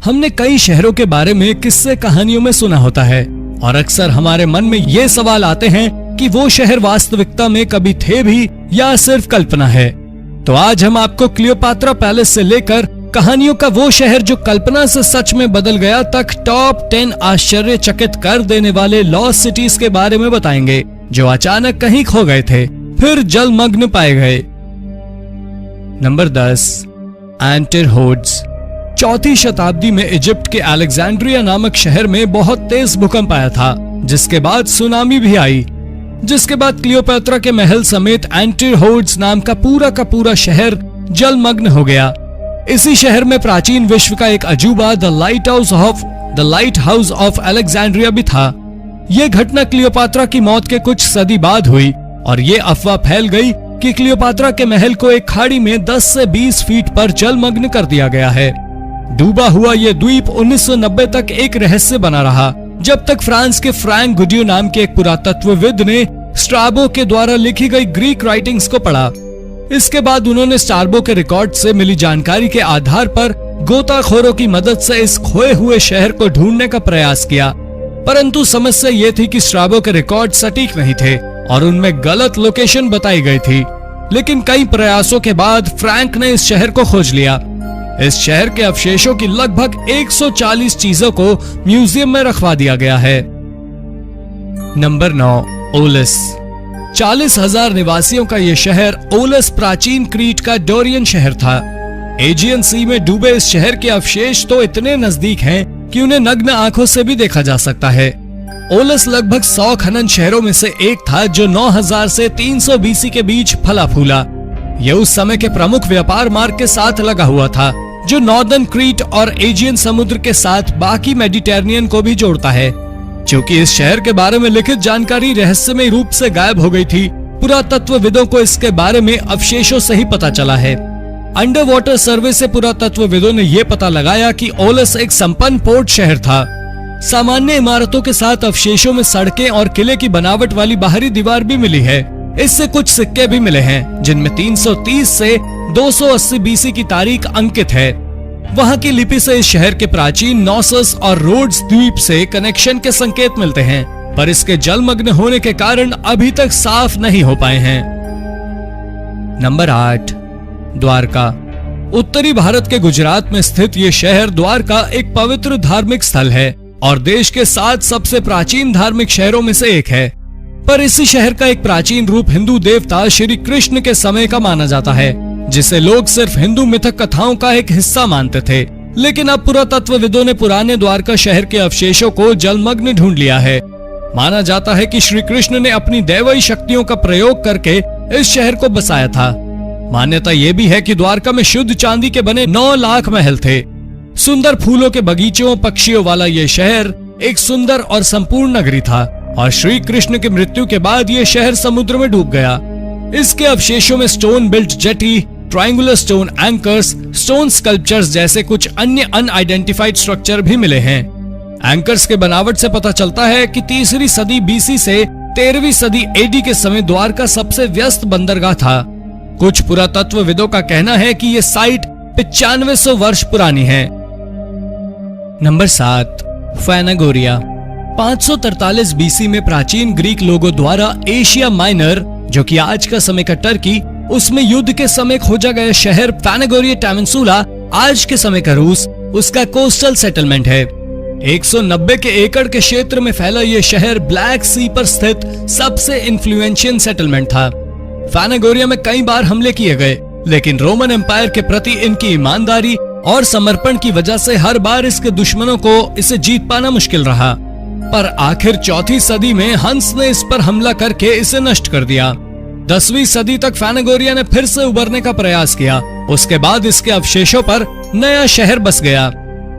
हमने कई शहरों के बारे में किस्से कहानियों में सुना होता है और अक्सर हमारे मन में ये सवाल आते हैं कि वो शहर वास्तविकता में कभी थे भी या सिर्फ कल्पना है। तो आज हम आपको क्लियोपात्रा पैलेस से लेकर कहानियों का वो शहर जो कल्पना से सच में बदल गया तक टॉप 10 आश्चर्यचकित कर देने वाले लॉस्ट सिटीज के बारे में बताएंगे जो अचानक कहीं खो गए थे फिर जलमग्न पाए गए। नंबर 10, एंटिरहोड्स। 4वीं शताब्दी में इजिप्ट के अलेक्जेंड्रिया नामक शहर में बहुत तेज भूकंप आया था, जिसके बाद सुनामी भी आई, जिसके बाद क्लियोपात्रा के महल समेत एंटिरहोड्स नाम का पूरा शहर जलमग्न हो गया। इसी शहर में प्राचीन विश्व का एक अजूबा the light house of Alexandria भी था। यह घटना क्लियोपात्रा की मौत के कुछ सदी बाद हुई और ये अफवाह फैल गई कि क्लियोपात्रा के महल को एक खाड़ी में 10 से 20 फीट पर जलमग्न कर दिया गया है। डूबा हुआ ये द्वीप 1990 तक एक रहस्य बना रहा, जब तक फ्रांस के फ्रैंक गुडियो नाम के एक पुरातत्वविद ने स्ट्राबो के द्वारा लिखी गई ग्रीक राइटिंग्स को पढ़ा। इसके बाद उन्होंने स्ट्राबो के रिकॉर्ड से मिली जानकारी के आधार पर गोताखोरों की मदद से इस खोए हुए शहर को ढूंढने का प्रयास किया, परंतु समस्या ये थी कि स्ट्राबो के रिकॉर्ड सटीक नहीं थे और उनमें गलत लोकेशन बताई गई थी। लेकिन कई प्रयासों के बाद फ्रैंक ने इस शहर को खोज लिया। इस शहर के अवशेषों की लगभग 140 चीजों को म्यूजियम में रखवा दिया गया है। नंबर 9, ओलस। 40,000 निवासियों का यह शहर ओलस प्राचीन क्रीट का डोरियन शहर था। एजियन सी में डूबे इस शहर के अवशेष तो इतने नजदीक हैं कि उन्हें नग्न आंखों से भी देखा जा सकता है। ओलस लगभग 100 खनन शहरों में से एक था जो 9000 से 300 बीसी के बीच फला फूला। यह उस समय के प्रमुख व्यापार मार्ग के साथ लगा हुआ था जो नॉर्दर्न क्रीट और एजियन समुद्र के साथ बाकी मेडिटेरेनियन को भी जोड़ता है। क्योंकि इस शहर के बारे में लिखित जानकारी रहस्यमय रूप से गायब हो गई थी, पुरातत्वविदों को इसके बारे में अवशेषों से ही पता चला है। अंडर वाटर सर्वे से पुरातत्वविदों ने यह पता लगाया कि ओलस एक संपन्न पोर्ट शहर था। सामान्य इमारतों के साथ अवशेषों में सड़कें और किले की बनावट वाली बाहरी दीवार भी मिली है। इससे कुछ सिक्के भी मिले हैं जिनमें 330 से 280 बीसी की तारीख अंकित है। वहां की लिपि से इस शहर के प्राचीन नॉसस और रोड्स द्वीप से कनेक्शन के संकेत मिलते हैं, पर इसके जलमग्न होने के कारण अभी तक साफ नहीं हो पाए हैं। नंबर 8, द्वारका। उत्तरी भारत के गुजरात में स्थित ये शहर द्वारका एक पवित्र धार्मिक स्थल है और देश के 7 सबसे प्राचीन धार्मिक शहरों में से एक है। पर इसी शहर का एक प्राचीन रूप हिंदू देवता श्री कृष्ण के समय का माना जाता है, जिसे लोग सिर्फ हिंदू मिथक कथाओं का एक हिस्सा मानते थे। लेकिन अब पुरातत्वविदों ने पुराने द्वारका शहर के अवशेषों को जलमग्न ढूंढ लिया है। माना जाता है कि श्री कृष्ण ने अपनी दैवीय शक्तियों का प्रयोग करके इस शहर को बसाया था। मान्यता यह भी है कि द्वारका में शुद्ध चांदी के बने 9 लाख महल थे। सुंदर फूलों के बगीचों, पक्षियों वाला यह शहर एक सुंदर और संपूर्ण नगरी था और श्री कृष्ण की मृत्यु के बाद यह शहर समुद्र में डूब गया। इसके अवशेषों में stone built jetty, triangular stone anchors, stone sculptures जैसे कुछ अन्य अनआइडेंटिफाइड स्ट्रक्चर भी मिले हैं। एंकर्स के बनावट से पता चलता है कि 3वीं सदी बीसी से 13वीं सदी एडी के समय द्वारका सबसे व्यस्त बंदरगाह था। कुछ पुरातत्वविदों का कहना है कि यह साइट 9500 वर्ष पुरानी है। नंबर 7, फैनागोरिया। 543 बीसी में प्राचीन ग्रीक लोगों द्वारा एशिया माइनर, जो कि आज का समय का टर्की, उसमें युद्ध के समय खोजा गया शहर फैनागोरिया टामेंसुला, आज के समय का रूस, उसका कोस्टल सेटलमेंट है। 190 के एकड़ के क्षेत्र में फैला यह शहर ब्लैक सी पर स्थित सबसे इन्फ्लुएंशियल सेटलमेंट था। फैनागोरिया में कई बार हमले किए गए, लेकिन रोमन एम्पायर के प्रति इनकी ईमानदारी और समर्पण की वजह से हर बार इसके दुश्मनों को इसे जीत पाना मुश्किल रहा। पर आखिर 4वीं सदी में हंस ने इस पर हमला करके इसे नष्ट कर दिया। 10वीं सदी तक फैनागोरिया ने फिर से उबरने का प्रयास किया। उसके बाद इसके अवशेषों पर नया शहर बस गया।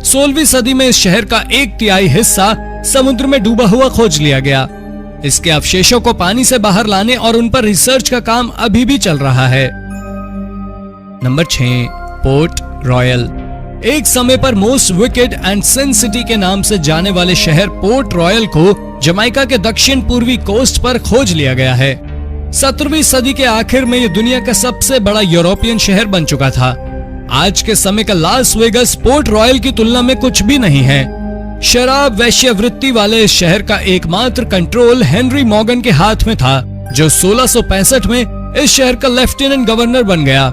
16वीं सदी में इस शहर का 1/3 हिस्सा समुद्र में डूबा हुआ खोज लिया गया। इसके अवशेषों को पानी से बाहर लाने और उन पर रिसर्च का काम अभी भी चल रहा है। Number 6, Port Royal. एक समय पर most wicked and sin city के नाम से जाने वाले शहर पोर्ट रॉयल को जमैका के दक्षिण पूर्वी कोस्ट पर खोज लिया गया है। 17वीं सदी के आखिर में यह दुनिया का सबसे बड़ा यूरोपियन शहर बन चुका था। आज के समय का लास वेगास पोर्ट रॉयल की तुलना में कुछ भी नहीं है। शराब वैश्यवृत्ति वाले इस शहर का एकमात्र कंट्रोल हेनरी मॉर्गन के हाथ में था, जो 1665 में इस शहर का लेफ्टिनेंट गवर्नर बन गया।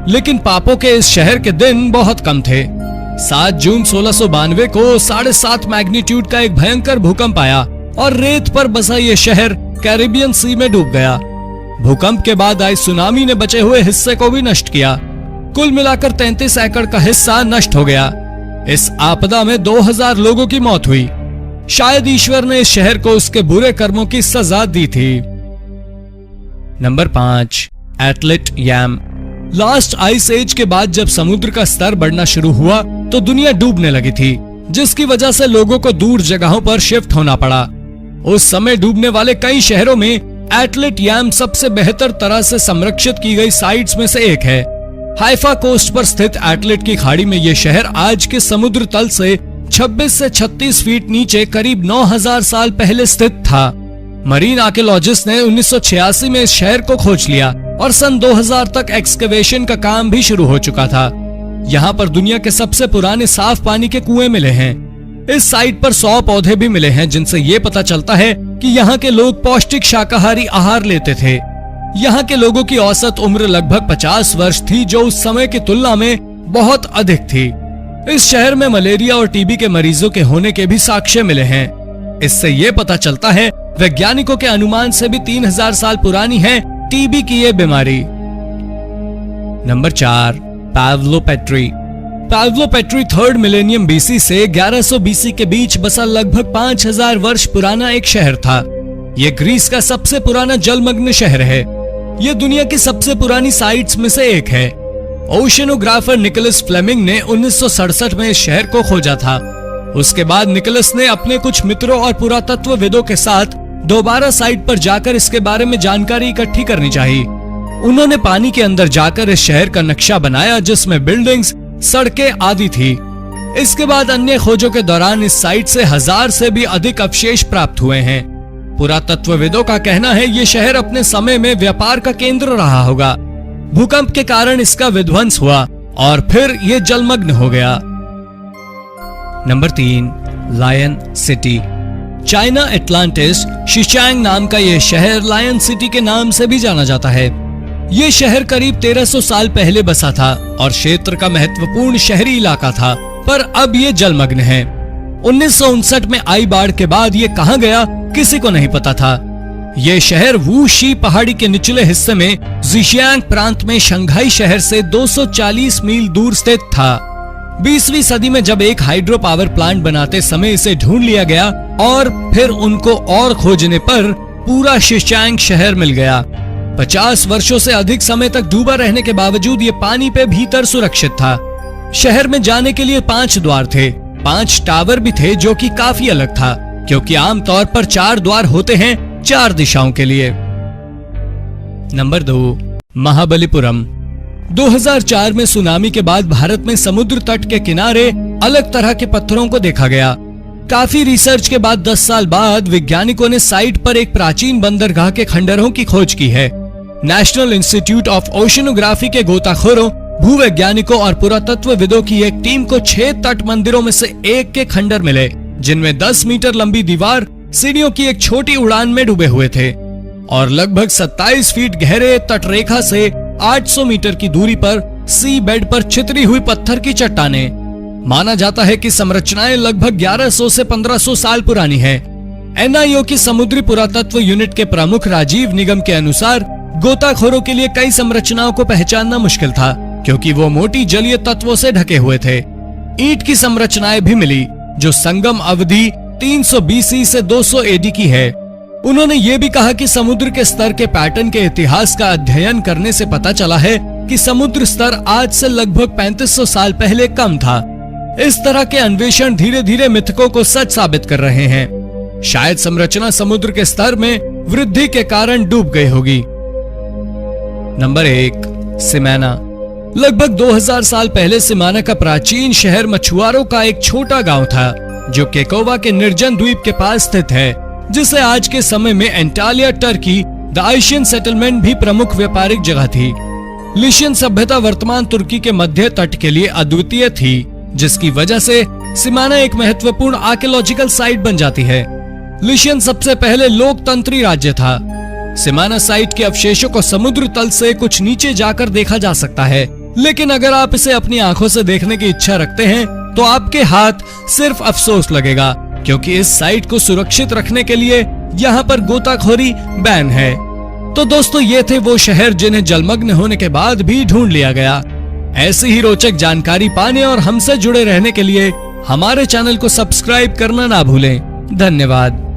लेकिन पापों के इस शहर के दिन बहुत कम थे। 7 जून 1692 को 7.5 मैग्नीट्यूड का एक भयंकर भूकंप आया और रेत पर बसा ये शहर कैरिबियन सी में डूब गया। भूकंप के बाद आई सुनामी ने बचे हुए हिस्से को भी नष्ट किया। कुल मिलाकर 33 एकड़ का हिस्सा नष्ट हो गया। इस आपदा में 2000 लोगों की मौत हुई। शायद ईश्वर ने इस शहर को उसके बुरे कर्मों की सजा दी थी। नंबर 5, एटलेट याम। लास्ट आइस एज के बाद जब समुद्र का स्तर बढ़ना शुरू हुआ तो दुनिया डूबने लगी थी, जिसकी वजह से लोगों को दूर जगहों पर शिफ्ट होना पड़ा। उस समय डूबने वाले कई शहरों में एटलेट याम सबसे बेहतर तरह से संरक्षित की गई साइट्स में से एक है। हाइफा कोस्ट पर स्थित एटलेट की खाड़ी में यह शहर आज के समुद्र तल से 26 से 36 फीट नीचे करीब 9000 साल पहले स्थित था। मरीन आर्कियोलॉजिस्ट ने 1986 में इस शहर को खोज लिया और सन 2000 तक एक्सकवेशन का काम भी शुरू हो चुका था। यहाँ पर दुनिया के सबसे पुराने साफ पानी के कुएं मिले हैं। इस साइट पर 100 पौधे भी मिले हैं, जिनसे ये पता चलता है कि यहाँ के लोग पौष्टिक शाकाहारी आहार लेते थे। यहाँ के लोगों की औसत उम्र लगभग 50 वर्ष थी, जो उस समय की तुलना में बहुत अधिक थी। इस शहर में मलेरिया और टीबी के मरीजों के होने के भी साक्ष्य मिले हैं। इससे ये पता चलता है वैज्ञानिकों के अनुमान से भी 3000 साल पुरानी है टीबी की ये बीमारी। नंबर 4, पावलोपेट्री। पावलोपेट्री 3rd मिलेनियम बीसी से 1100 बीसी के बीच बसा लगभग 5000 वर्ष पुराना एक शहर था। ये ग्रीस का सबसे पुराना जलमग्न शहर है। ये दुनिया की सबसे पुरानी साइट्स में से एक है। ओशियनोग्राफर निकोलस फ्लेमिंग ने 1967 में इस शहर को खोजा था। उसके बाद निकोलस ने अपने कुछ मित्रों और पुरातत्वविदों के साथ दोबारा साइट पर जाकर इसके बारे में जानकारी इकट्ठी करनी चाहिए। उन्होंने पानी के अंदर जाकर इस शहर का नक्शा बनाया, जिसमें बिल्डिंग्स, सड़कें आदि थी। इसके बाद अन्य खोजों के दौरान इस साइट से 1000 से भी अधिक अवशेष प्राप्त हुए हैं। पुरातत्वविदों का कहना है ये शहर अपने समय में व्यापार का केंद्र रहा होगा। भूकंप के कारण इसका विध्वंस हुआ और फिर ये जलमग्न हो गया। Number 3, Lion City. China Atlantis Shicheng नाम का यह शहर लायन सिटी के नाम से भी जाना जाता है। ये शहर करीब 1300 साल पहले बसा था और क्षेत्र का महत्वपूर्ण शहरी इलाका था, पर अब ये जलमग्न है। 1959 में आई बाढ़ के बाद ये कहां गया किसी को नहीं पता था। ये शहर वूशी पहाड़ी के निचले हिस्से में ज़िशियांग प्रांत में शंघाई शहर से 240 मील दूर स्थित था। 20वीं सदी में जब एक हाइड्रो पावर प्लांट बनाते समय इसे ढूंढ लिया गया और फिर उनको और खोजने पर पूरा ज़िशियांग शहर मिल गया। 50 वर्षों से अधिक समय तक डूबा रहने के बावजूद ये पानी पे भीतर सुरक्षित था। शहर में जाने के लिए 5 द्वार थे। 5 टावर भी थे, जो कि काफी अलग था, क्योंकि आमतौर पर 4 द्वार होते हैं 4 दिशाओं के लिए। नंबर 2, महाबलीपुरम। 2004 में सुनामी के बाद भारत में समुद्र तट के किनारे अलग तरह के पत्थरों को देखा गया। काफी रिसर्च के बाद 10 साल बाद वैज्ञानिकों ने साइट पर एक प्राचीन बंदरगाह के खंडरों की खोज की है। नेशनल इंस्टीट्यूट ऑफ ओशियनोग्राफी के गोताखोरों, भूवैज्ञानिकों और पुरातत्वविदों की एक टीम को 6 तट मंदिरों में से एक के खंडर मिले, जिनमें 10 मीटर लंबी दीवार सीढ़ियों की एक छोटी उड़ान में डूबे हुए थे और लगभग 27 फीट गहरे तटरेखा से 800 मीटर की दूरी पर सी बेड पर छितरी हुई पत्थर की चट्टानें। माना जाता है कि संरचनाएं लगभग 1100 से 1500 साल पुरानी है। NIO की समुद्री पुरातत्व यूनिट के प्रमुख राजीव निगम के अनुसार गोताखोरों के लिए कई संरचनाओं को पहचानना मुश्किल था, क्योंकि वो मोटी जलीय तत्वों से ढके हुए थे। ईंट की संरचनाएं भी मिली, जो संगम अवधि 300 BC से 200 AD की है। उन्होंने ये भी कहा कि समुद्र के स्तर के पैटर्न के इतिहास का अध्ययन करने से पता चला है कि समुद्र स्तर आज से लगभग 3500 साल पहले कम था। इस तरह के अन्वेषण धीरे धीरे मिथकों को सच साबित कर रहे हैं। शायद संरचना समुद्र के स्तर में वृद्धि के कारण डूब गई होगी। नंबर 1, सिमाना। लगभग 2000 साल पहले सिमाना का प्राचीन शहर मछुआरों का एक छोटा गांव था, जो केकोवा के निर्जन द्वीप के पास स्थित है, जिसे आज के समय में Antilia Turkey the Asian settlement भी प्रमुख व्यापारिक जगह थी। लिशियन सभ्यता वर्तमान तुर्की के मध्य तट के लिए अद्वितीय थी, जिसकी वजह से सिमाना एक महत्वपूर्ण आर्कियोलॉजिकल साइट बन जाती है। लिशियन सबसे पहले लोकतंत्री राज्य था। सिमाना साइट के अवशेषों को समुद्र तल से कुछ नीचे जाकर देखा जा सकता है, लेकिन अगर आप इसे अपनी आंखों से देखने की इच्छा रखते हैं तो आपके हाथ सिर्फ अफसोस लगेगा, क्योंकि इस साइट को सुरक्षित रखने के लिए यहाँ पर गोताखोरी बैन है। तो दोस्तों, ये थे वो शहर जिन्हें जलमग्न होने के बाद भी ढूंढ लिया गया। ऐसी ही रोचक जानकारी पाने और हमसे जुड़े रहने के लिए हमारे चैनल को सब्सक्राइब करना ना भूलें। धन्यवाद।